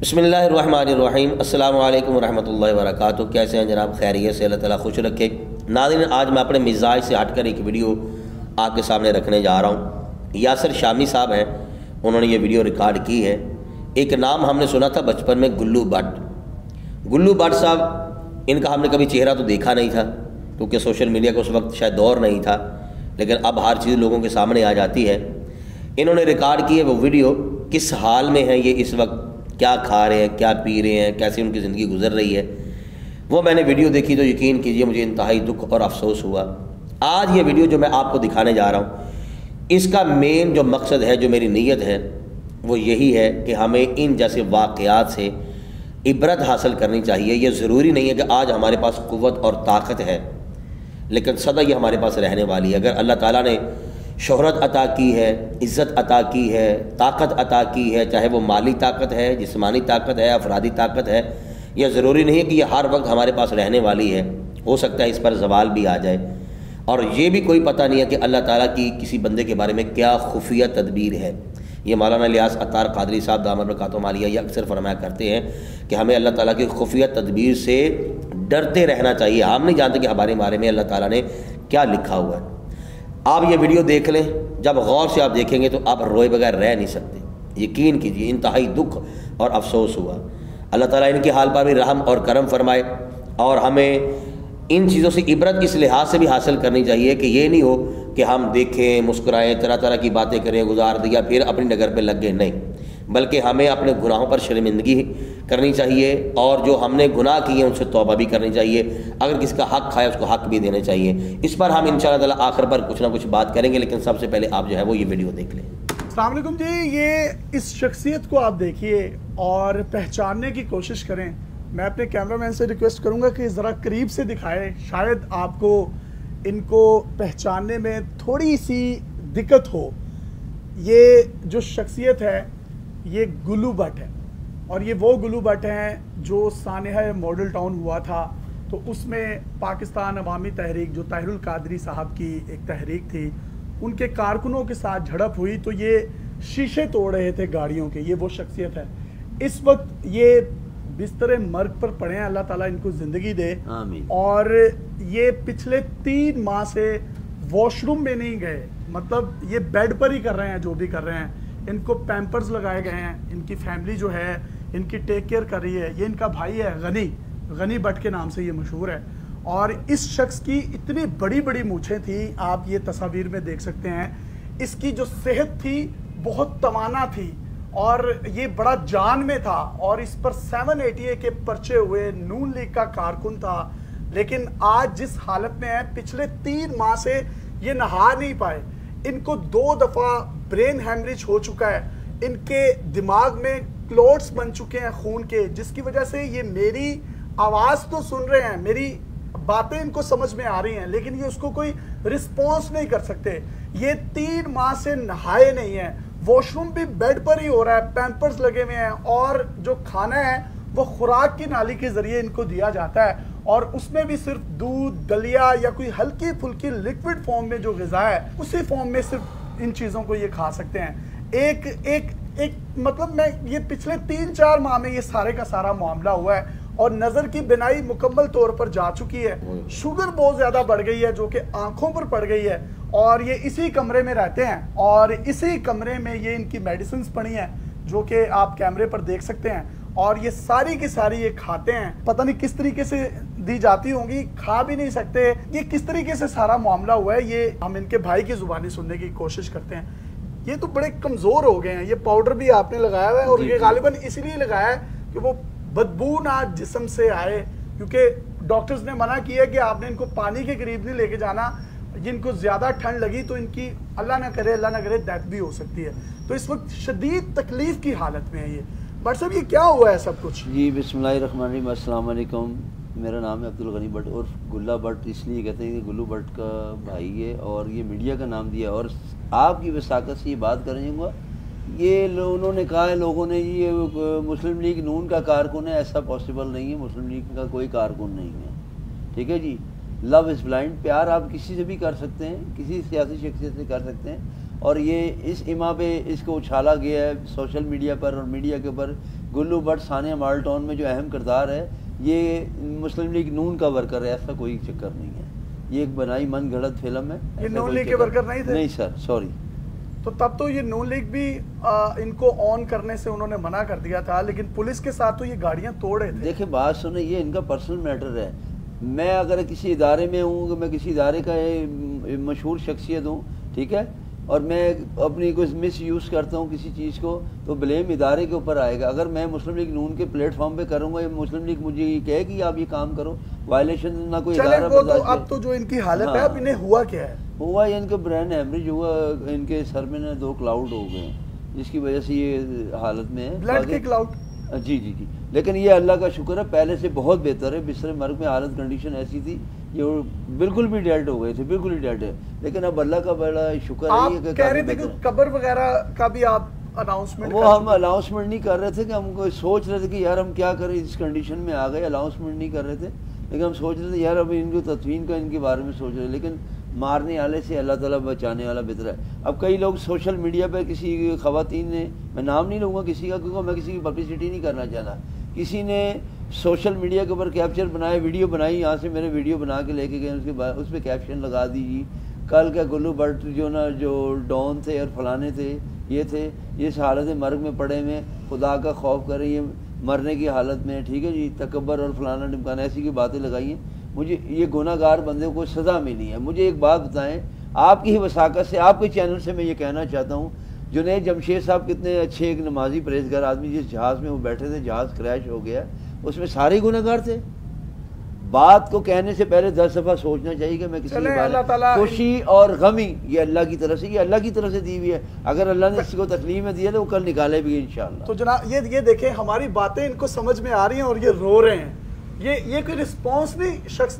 बिस्मिल्लाहिर्रहमानिर्रहीम। अस्सलामु अलैकुम रहमतुल्लाहि व बरकातुहू। कैसे हैं जनाब? खैरियत से? अल्लाह ताला खुश रखे। नाज़रीन, आज मैं अपने मिजाज से हटकर एक वीडियो आपके सामने रखने जा रहा हूँ। यासिर शामी साहब हैं, उन्होंने ये वीडियो रिकॉर्ड की है। एक नाम हमने सुना था बचपन में, गुल्लू भट्ट। गुल्लू भट्ट साहब, इनका हमने कभी चेहरा तो देखा नहीं था क्योंकि सोशल मीडिया का उस वक्त शायद दौर नहीं था, लेकिन अब हर चीज़ लोगों के सामने आ जाती है। इन्होंने रिकॉर्ड की है वो वीडियो, किस हाल में है ये इस वक्त, क्या खा रहे हैं, क्या पी रहे हैं, कैसे उनकी ज़िंदगी गुजर रही है। वो मैंने वीडियो देखी तो यकीन कीजिए मुझे इंतहाई दुख और अफसोस हुआ। आज ये वीडियो जो मैं आपको दिखाने जा रहा हूँ, इसका मेन जो मकसद है, जो मेरी नीयत है, वो यही है कि हमें इन जैसे वाक़यात से इबरत हासिल करनी चाहिए। ये ज़रूरी नहीं है कि आज हमारे पास क़ुव्वत और ताकत है, लेकिन सदा ये हमारे पास रहने वाली है। अगर अल्लाह ताला ने शोहरत अता की है, इज़्ज़त अता की है, ताकत अता की है, चाहे वो माली ताकत है, जिस्मानी ताकत है, अफरादी ताकत है, यह ज़रूरी नहीं है कि यह हर वक्त हमारे पास रहने वाली है। हो सकता है इस पर ज़वाल भी आ जाए, और ये भी कोई पता नहीं है कि अल्लाह ताला की किसी बंदे के बारे में क्या खुफिया तदबीर है। ये मौलाना इलियास अत्तार क़ादरी साहब दामद बरकातुहू आलिया ये अक्सर फरमाया करते हैं कि हमें अल्लाह ताला की खुफिया तदबीर से डरते रहना चाहिए। हम नहीं जानते कि हमारे बारे में अल्लाह ताला ने क्या लिखा हुआ है। आप ये वीडियो देख लें, जब गौर से आप देखेंगे तो आप रोए बगैर रह नहीं सकते। यकीन कीजिए इंतहाई दुख और अफसोस हुआ। अल्लाह ताला इनके हाल पर भी रहम और करम फरमाए, और हमें इन चीज़ों से इबरत इस लिहाज से भी हासिल करनी चाहिए कि ये नहीं हो कि हम देखें, मुस्कुराएं, तरह तरह की बातें करें, गुजार दिया, फिर अपनी नगर पे लग गए। नहीं, बल्कि हमें अपने गुनाहों पर शर्मिंदगी करनी चाहिए, और जो हमने गुनाह किए उनसे तौबा भी करनी चाहिए। अगर किसी का हक़ खाए उसको हक़ भी देने चाहिए। इस पर हम इंशाअल्लाह ताला आखिर पर कुछ ना कुछ बात करेंगे, लेकिन सबसे पहले आप जो है वो ये वीडियो देख लें। अस्सलाम वालेकुम जी, ये इस शख्सियत को आप देखिए और पहचानने की कोशिश करें। मैं अपने कैमरामैन से रिक्वेस्ट करूंगा कि ज़रा करीब से दिखाएं, शायद आपको इनको पहचानने में थोड़ी सी दिक्कत हो। ये जो शख्सियत है ये गुल्लू भट्ट है, और ये वो गुल्लू भट्ट हैं जो सानिया मॉडल टाउन हुआ था तो उसमें पाकिस्तान अवामी तहरीक, जो ताहिरुल कादरी साहब की एक तहरीक थी, उनके कारकुनों के साथ झड़प हुई तो ये शीशे तोड़ रहे थे गाड़ियों के। ये वो शख्सियत है। इस वक्त ये बिस्तर मर्ग पर पड़े हैं, अल्लाह ताला इनको ज़िंदगी दे। आमीन। और ये पिछले 3 माह से वॉशरूम में नहीं गए, मतलब ये बेड पर ही कर रहे हैं जो भी कर रहे हैं। इनको पैम्पर्स लगाए गए हैं, इनकी फैमिली जो है इनकी टेक केयर कर रही है। ये इनका भाई है गनी भट्ट के नाम से ये मशहूर है। और इस शख्स की इतनी बड़ी बड़ी मूछें थी, आप ये तस्वीर में देख सकते हैं। इसकी जो सेहत थी बहुत तवाना थी, और ये बड़ा जान में था, और इस पर 780 के पर्चे हुए, नून लीग का कारकुन था। लेकिन आज जिस हालत में है, पिछले 3 माह से ये नहा नहीं पाए। इनको 2 दफ़ा ब्रेन हैमरेज हो चुका है, इनके दिमाग में क्लोट्स बन चुके हैं खून के, जिसकी वजह से ये मेरी आवाज़ तो सुन रहे हैं, मेरी बातें इनको समझ में आ रही हैं, लेकिन ये उसको कोई रिस्पॉन्स नहीं कर सकते। ये 3 माह से नहाए नहीं हैं, वॉशरूम भी बेड पर ही हो रहा है, पैम्पर्स लगे हुए हैं, और जो खाना है वो खुराक की नाली के ज़रिए इनको दिया जाता है, और उसमें भी सिर्फ दूध, दलिया या कोई हल्की फुल्की लिक्विड फॉर्म में जो ग़िज़ा है उसी फॉर्म में सिर्फ इन चीज़ों को ये खा सकते हैं। एक मतलब मैं ये पिछले 3-4 माह में ये सारे का सारा मामला हुआ है, और नज़र की बिनाई मुकम्मल तौर पर जा चुकी है। शुगर बहुत ज़्यादा बढ़ गई है जो कि आँखों पर पड़ गई है, और ये इसी कमरे में रहते हैं, और इसी कमरे में ये इनकी मेडिसिन पड़ी हैं जो कि आप कैमरे पर देख सकते हैं। और ये सारी की सारी ये खाते हैं, पता नहीं किस तरीके से दी जाती होंगी, खा भी नहीं सकते। ये किस तरीके से सारा मामला हुआ है, ये हम इनके भाई की जुबानी सुनने की कोशिश करते हैं। ये तो बड़े कमज़ोर हो गए हैं। ये पाउडर भी आपने लगाया हुआ है, और ये गालिबन इसलिए लगाया है कि वो बदबू ना जिस्म से आए, क्योंकि डॉक्टर्स ने मना किया कि आपने इनको पानी के करीब नहीं लेके जाना। जिनको ज़्यादा ठंड लगी तो इनकी अल्लाह ना करे डेथ भी हो सकती है। तो इस वक्त शदीद तकलीफ़ की हालत में है ये। बट साहब ये क्या हुआ है सब कुछ? जी बिस्मिल्लाहिर्रहमानिर्रहीम, अस्सलाम वालेकुम। मेरा नाम है अब्दुल गनी भट्ट, और गुल्ला भट्ट इसलिए कहते हैं कि गुल्लू भट्ट का भाई है, और ये मीडिया का नाम दिया। और आपकी वसाकत से ये बात करूँगा, ये उन्होंने कहा है लोगों ने, ये मुस्लिम लीग नून का कारकुन है। ऐसा पॉसिबल नहीं है, मुस्लिम लीग का कोई कारकुन नहीं है। ठीक है जी, लव इज़ ब्लाइंड। प्यार आप किसी से भी कर सकते हैं, किसी सियासी शख्सियत से कर सकते हैं, اور یہ اس اما پہ اس کو اچھالا گیا ہے سوشل میڈیا پر اور میڈیا کے اوپر. گلو بٹ ثانیہ مال ٹاؤن میں جو اہم کردار ہے یہ مسلم لیگ نون کا ورکر ہے, ایسا کوئی چکر نہیں ہے. یہ ایک بنائی من گھڑت فلم ہے. یہ نون لیگ کے ورکر نہیں تھے؟ نہیں سر, سوری. تو تب تو یہ نون لیگ بھی ان کو آن کرنے سے انہوں نے منع کر دیا تھا, لیکن پولیس کے ساتھ تو یہ گاڑیاں توڑے تھے. دیکھیں بات سنیں, یہ ان کا پرسنل میٹر ہے. میں اگر کسی ادارے میں ہوں کہ میں کسی ادارے کا مشہور شخصیت ہوں, ٹھیک ہے, اور میں اپنی کوئی مس یوز کرتا ہوں کسی چیز کو, تو بلیم ادارے کے اوپر آئے گا. اگر میں مسلم لیگ نون کے پلیٹ فارم پہ کروں گا, مسلم لیگ مجھے یہ کہے کہ آپ یہ کام کرو, وائلیشن نہ کوئی ادارہ برداشت. اب تو جو ان کی حالت ہے, اب انہیں ہوا کیا ہے؟ ہوا یہ ان کا برین ہیمریج ہوا, ان کے سر میں 2 کلاؤڈ ہو گئے ہیں جس کی وجہ سے یہ حالت میں ہے. بلڈ کے کلاؤڈ؟ جی جی جی. لیکن یہ اللہ کا شکر ہے پہلے سے بہت بہتر ہے. بستر مرگ میں حالت کنڈیشن ایسی تھی یہ بالکل بھی ڈیڈ ہو گئے تھے, بالکل ہی ڈیڈ ہے. لیکن اب اللہ کا بڑا شکر ہے. آپ کہہ رہے تھے کہ قبر وغیرہ کا بھی آپ اناؤنسمنٹ, وہ ہم اناؤنسمنٹ نہیں کر رہے تھے کہ ہم کو سوچ رہے تھے کہ یار ہم کیا کریں, اس کنڈیشن میں آ گئے. اناؤنسمنٹ نہیں کر رہے تھے, لیکن ہم سوچ رہے تھے یار اب ان کو تدفین کا ان کے بارے میں سوچ رہے, لیکن مارنے والے سے اللہ تعالیٰ بچانے والا بہتر ہے. اب کئی لوگ سوشل میڈیا پہ کسی خواتین نے, میں نام نہیں لوں گا کسی کا کیونکہ میں کسی کی پبلسٹی نہیں کرنا چاہتا, کسی نے سوشل میڈیا کے اوپر کیپچر بنائے, ویڈیو بنائی, یہاں سے میرے ویڈیو بنا کے لے کے گئے, اس کے بعد اس پہ کیپشن لگا دیجیے کل کا گلو بٹ جو ڈون تھے اور فلانے تھے, یہ تھے, یہ اس حالت مرگ میں پڑے ہوئے, خدا کا خوف کریں, یہ مرنے کی حالت میں, ٹھیک ہے جی, تکبر اور فلانا ڈمکانا ایسی کی باتیں لگائی ہیں. مجھے یہ گناہ گار بندے کو سزا ملی ہے. مجھے ایک بات بتائیں, آپ کی ہی وثاقت سے, آپ کے چینل سے میں یہ کہنا چاہتا ہوں, جنید جمشید صاحب کتنے اچھے ایک نمازی پرہیزگار آدمی, جس جہاز میں وہ بیٹھے تھے, جہاز کریش ہو گیا, اس میں سارے گناہ گار تھے. بات کو کہنے سے پہلے 10 دفعہ سوچنا چاہیے کہ میں کسی کے بارے میں خوشی اور غمی, یہ اللہ کی طرف سے, یہ اللہ کی طرف سے دی ہوئی ہے. اگر اللہ نے کسی کو تکلیف میں دیا تو وہ کل نکالے بھی انشاءاللہ. تو جناب یہ دیکھیں, ہماری باتیں ان کو سمجھ میں آ رہی ہیں اور یہ رو رہے ہیں. یہ کوئی رسپانس نہیں شخص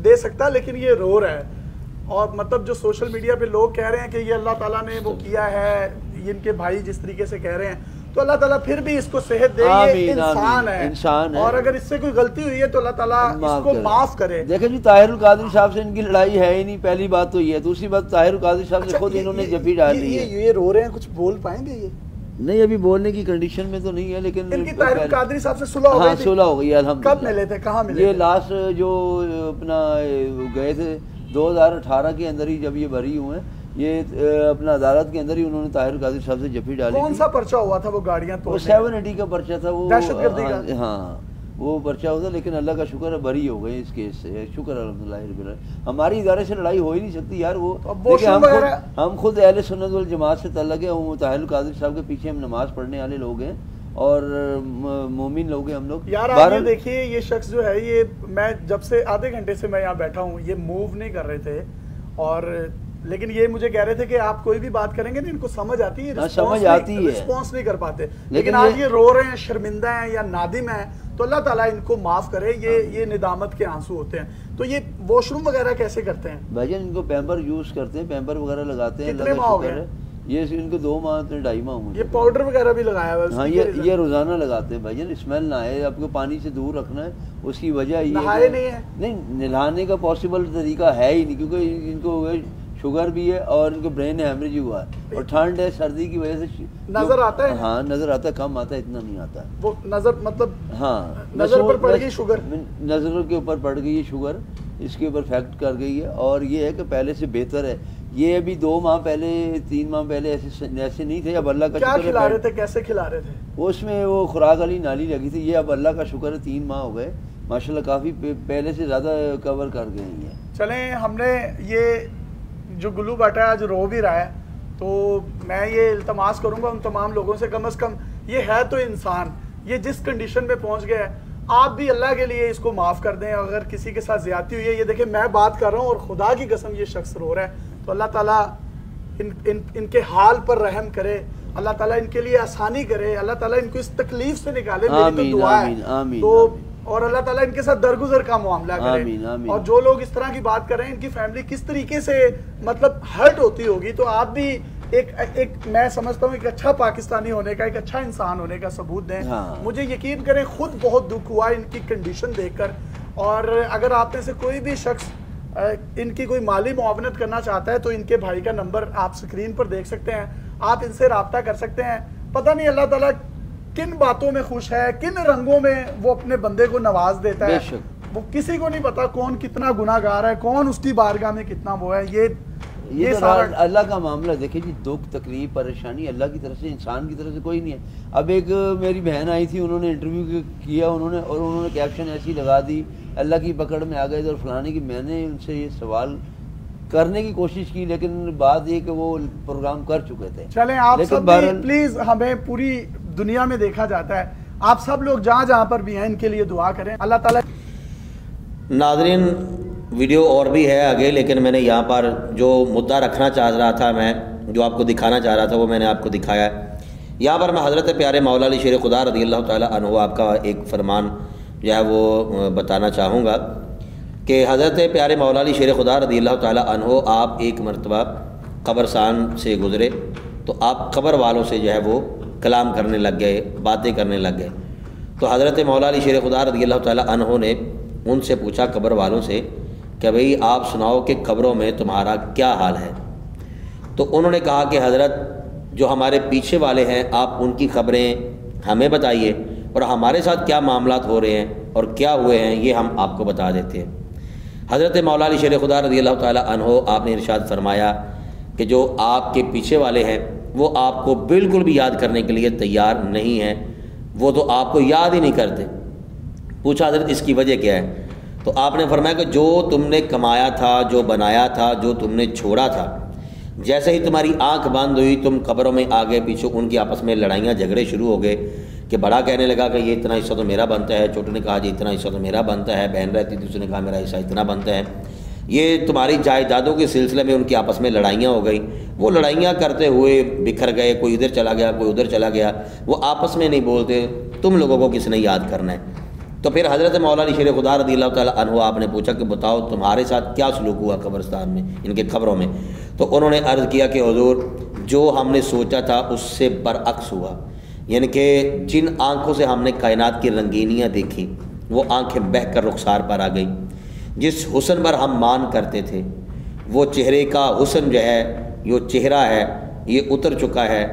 دے سکتا, لیکن یہ رو رہا ہے. اور مطلب جو سوشل میڈیا پہ لوگ کہہ رہے ہیں کہ یہ اللہ تعالیٰ نے وہ کیا ہے, یہ ان کے بھائی جس طریقے سے کہہ رہے ہیں, تو اللہ تعالیٰ پھر بھی اس کو صحت دے. یہ انسان ہے, اور اگر اس سے کوئی غلطی ہوئی ہے تو اللہ تعالیٰ اس کو معاف کرے. دیکھیں جی, طاہر القادری صاحب سے ان کی لڑائی ہے ہی نہیں, پہلی بات تو یہ ہے. دوسری بات, طاہر القادری صاحب سے خود انہوں نے جفی ڈال دی ہے. یہ رو رہے ہیں, کچھ بول پائیں گے؟ یہ نہیں, ابھی بولنے کی کنڈیشن میں تو نہیں ہے, لیکن ان کی طاہر القادری صاحب سے صلح ہو گئی. ہاں, صلح ہو گئی الحمدللہ. کب ملے تھے, کہاں ملے؟ یہ لاسٹ جو اپنا گئے تھے 2018 کے اندر ہی, جب یہ بری ہوئے, یہ اپنا عدالت کے اندر ہی انہوں نے طاہر القادری صاحب سے جفی ڈالی. کون سا پرچہ ہوا تھا وہ گاڑیاں تو؟ 780 کا پرچہ تھا وہ, دہشت گردی کا. ہاں وہ پرچہ ہوتا, لیکن اللہ کا شکر ہے بری ہو گئے اس کیس سے, شکر الحمدللہ رب العالمین. ہماری ادارے سے لڑائی ہو ہی نہیں سکتی یار. وہ ہم خود اہل سنت والجماعت سے تعلق ہے, طاہر القادری صاحب کے پیچھے ہم نماز پڑھنے والے لوگ ہیں اور مومن لوگ ہیں ہم لوگ. یار آپ یہ دیکھیے, یہ شخص جو ہے, یہ میں جب سے آدھے گھنٹے سے میں یہاں بیٹھا ہوں, یہ موو نہیں کر رہے تھے, اور لیکن یہ مجھے کہہ رہے تھے کہ آپ کوئی بھی بات کریں گے نا, ان کو سمجھ آتی ہے, رسپانس نہیں کر پاتے. لیکن آج یہ رو رہے ہیں, شرمندہ ہیں یا نادم ہیں, تو اللہ تعالیٰ ان کو معاف کرے. یہ ندامت کے آنسو ہوتے ہیں. تو یہ واش روم وغیرہ کیسے کرتے ہیں بھائی جان؟ ان کو پیمپر یوز کرتے ہیں, پیمپر وغیرہ لگاتے ہیں. کتنے ماہ ہو گئے؟ یہ ان کو 2 ماہ 2.5 ماہ ہوں گے. یہ پاؤڈر وغیرہ بھی لگایا ہوا ہے؟ ہاں, یہ روزانہ لگاتے ہیں بھائی جان, اسمیل نہ آئے. آپ کو پانی سے دور رکھنا ہے, اس کی وجہ یہ نہائے نہیں ہے. نہیں, نہلانے کا پاسبل طریقہ ہے ہی نہیں, کیونکہ ان کو شوگر بھی ہے اور ان کو برین ہیمریج ہوا ہے, اور ٹھنڈ ہے, سردی کی وجہ سے نظر آتا ہے. ہاں نظر آتا ہے, کم آتا ہے, اتنا نہیں آتا ہے. وہ نظر مطلب ہاں, نظر پر پڑ گئی شوگر, نظر کے اوپر پڑ گئی ہے شوگر, اس کے اوپر افیکٹ کر گئی ہے. اور یہ ہے کہ پہلے سے بہتر ہے. یہ ابھی 2 ماہ پہلے 3 ماہ پہلے ایسے نہیں تھے. اب اللہ کا کیا کھلا رہے تھے, کیسے کھلا رہے تھے؟ اس میں وہ خوراک والی نالی لگی تھی. یہ اب اللہ کا شکر ہے 3 ماہ ہو گئے ماشاءاللہ, کافی پہلے سے زیادہ کور کر گئی ہیں. چلیں, ہم نے یہ جو گلو بٹ ہے آج رو بھی رہا ہے, تو میں یہ التماس کروں گا ان تمام لوگوں سے, کم از کم یہ ہے تو انسان, یہ جس کنڈیشن پہ پہنچ گیا ہے, آپ بھی اللہ کے لیے اس کو معاف کر دیں. اگر کسی کے ساتھ زیادتی ہوئی ہے, یہ دیکھیں میں بات کر رہا ہوں اور خدا کی قسم یہ شخص رو رہا ہے, تو اللہ تعالیٰ ان کے حال پر رحم کرے, اللہ تعالیٰ ان کے لیے آسانی کرے, اللہ تعالیٰ ان کو اس تکلیف سے نکالے, میری تو دعا ہے. تو اور اللہ تعالیٰ ان کے ساتھ درگزر کا معاملہ کرے. اور جو لوگ اس طرح کی بات کر رہے ہیں, ان کی فیملی کس طریقے سے مطلب ہرٹ ہوتی ہوگی, تو آپ بھی ایک میں سمجھتا ہوں ایک اچھا پاکستانی ہونے کا, ایک اچھا انسان ہونے کا ثبوت دیں. مجھے یقین کریں خود بہت دکھ ہوا ان کی کنڈیشن دیکھ کر, اور اگر آپ میں سے کوئی بھی شخص इनकी कोई माली मुआवनत करना चाहता है तो इनके भाई का नंबर आप स्क्रीन पर देख सकते हैं, आप इनसे रब्ता कर सकते हैं। पता नहीं अल्लाह ताला किन बातों में खुश है, किन रंगों में वो अपने बंदे को नवाज देता है, वो किसी को नहीं पता कौन कितना गुनाहगार है, कौन उसकी बारगाह में कितना वो है। ये तो सारा अल्लाह का मामला। देखिए जी, दुख तकलीफ परेशानी अल्लाह की तरफ से, इंसान की तरफ से कोई नहीं है। अब एक मेरी बहन आई थी, उन्होंने इंटरव्यू किया उन्होंने कैप्शन ऐसी लगा दी, अल्लाह की पकड़ में आ गए थे और फलाने की। मैंने उनसे ये सवाल करने की कोशिश की, लेकिन बात ये कि वो प्रोग्राम कर चुके थे। चलें आप सब प्लीज, हमें पूरी दुनिया में देखा जाता है, आप सब लोग जहाँ जहाँ पर भी हैं इनके लिए दुआ करें अल्लाह ताला। नाज़रीन, वीडियो और भी है आगे, लेकिन मैंने यहाँ पर जो मुद्दा रखना चाह रहा था, मैं जो आपको दिखाना चाह रहा था वो मैंने आपको दिखाया है। यहाँ पर मैं हज़रत प्यारे मौला अली शेर खुदा रज़ी अल्लाह ताला अन्हु आपका एक फ़रमान जो है वो बताना चाहूँगा कि हज़रत प्यारे मौला अली शेर खुदा रज़ी अल्लाह ताला अन्हु आप एक मरतबा कब्रस्तान से गुज़रे तो आप कब्र वालों से जो है वो कलाम करने लग गए, बातें करने लग गए। तो हज़रत मौला अली शेर खुदा रज़ी अल्लाह ताला अन्हु ने उनसे पूछा कब्र वालों से कि भाई आप सुनाओ कि कब्रों में तुम्हारा क्या हाल है। तो उन्होंने कहा कि हज़रत जो हमारे पीछे वाले हैं आप उनकी खबरें हमें बताइए और हमारे साथ क्या मामलात हो रहे हैं और क्या हुए हैं ये हम आपको बता देते हैं। हज़रत मौला अली शेर खुदा रज़ी अल्लाह ताला अन्हु आपने इरशाद फरमाया कि जो आपके पीछे वाले हैं वो आपको बिल्कुल भी याद करने के लिए तैयार नहीं हैं, वो तो आपको याद ही नहीं करते। पूछा हज़रत इसकी वजह क्या है? तो आपने फरमाया कि जो तुमने कमाया था, जो बनाया था, जो तुमने छोड़ा था, जैसे ही तुम्हारी आंख बंद हुई तुम कब्रों में आ गए, पीछे उनकी आपस में लड़ाइयाँ झगड़े शुरू हो गए कि बड़ा कहने लगा कि ये इतना हिस्सा तो मेरा बनता है, छोटे ने कहा जी इतना हिस्सा तो मेरा बनता है, बहन रहती थी उसने कहा मेरा हिस्सा इतना बनता है। ये तुम्हारी जायदादों के सिलसिले में उनकी आपस में लड़ाइयाँ हो गई, वो लड़ाइयाँ करते हुए बिखर गए, कोई इधर चला गया कोई उधर चला गया, वो आपस में नहीं बोलते, तुम लोगों को किसने याद करना है। तो फिर हज़रत मौला अली शेर खुदा रज़ी अल्लाह ताला अन्हु आपने पूछा कि बताओ तुम्हारे साथ क्या सलूक हुआ कब्रिस्तान में, इनके खबरों में। तो उन्होंने अर्ज़ किया कि हुज़ूर जो हमने सोचा था उससे बरअक्स हुआ, यानी कि जिन आँखों से हमने कायनात की रंगीनियाँ देखी वो आँखें बह कर रुखसार पर आ गई। जिस हुस्न पर हम मान करते थे वो चेहरे का हुस्न जो है, ये चेहरा है ये उतर चुका है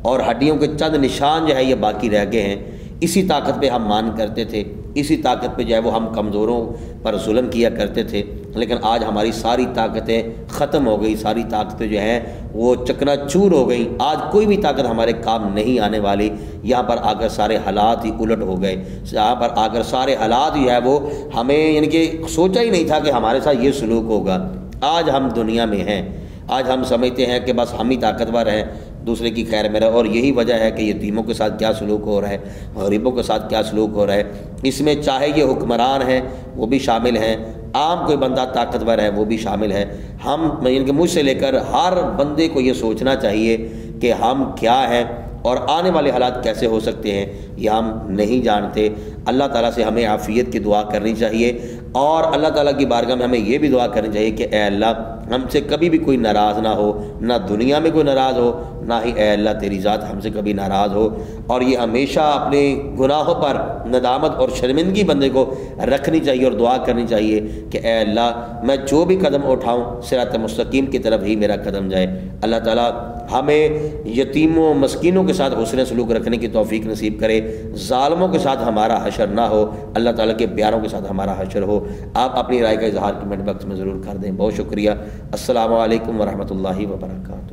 और हड्डियों के चंद निशान जो है ये बाकी रह गए हैं। इसी ताकत पे हम मान करते थे, इसी ताकत पे जो है वो हम कमज़ोरों पर जुल्म किया करते थे, लेकिन आज हमारी सारी ताकतें ख़त्म हो गई, सारी ताकतें जो हैं वो चकनाचूर हो गई। आज कोई भी ताकत हमारे काम नहीं आने वाली। यहाँ पर आकर सारे हालात ही उलट हो गए, यहाँ पर आकर सारे हालात जो है वो हमें यानी कि सोचा ही नहीं था कि हमारे साथ ये सलूक होगा। आज हम दुनिया में हैं, आज हम समझते हैं कि बस हम ही ताकतवर हैं, दूसरे की खैर मेरा, और यही वजह है कि यतीमों के साथ क्या सलूक हो रहा है, गरीबों के साथ क्या सलूक हो रहा है। इसमें चाहे ये हुक्मरान हैं वो भी शामिल हैं, आम कोई बंदा ताकतवर है वो भी शामिल है। हम इनके मुझ से लेकर हर बंदे को ये सोचना चाहिए कि हम क्या हैं और आने वाले हालात कैसे हो सकते हैं ये हम नहीं जानते। अल्लाह ताला से हमें आफ़ियत की दुआ करनी चाहिए और अल्लाह ताला की बारगाह में हमें ये भी दुआ करनी चाहिए कि ए अल्लाह हमसे कभी भी कोई नाराज़ ना हो, ना दुनिया में कोई नाराज़ हो, ना ही ए अल्लाह तेरी ज़ात हमसे कभी नाराज़ हो। और ये हमेशा अपने गुनाहों पर नदामत और शर्मिंदगी बंदे को रखनी चाहिए और दुआ करनी चाहिए कि ए अल्लाह मैं जो भी कदम उठाऊँ सिरात मुस्तकीम की तरफ ही मेरा कदम जाए। अल्लाह ताला हमें यतीमों मस्कीनों के साथ हुस्न सलूक रखने की तौफीक नसीब करे, ज़ालिमों के साथ हमारा हशर ना हो, अल्लाह ताला के प्यारों के साथ हमारा हशर हो। आप अपनी राय का इजहार कमेंट बॉक्स में ज़रूर कर दें। बहुत शुक्रिया। अस्सलामु अलैकुम वरहमतुल्लाहि वबरकातुहू।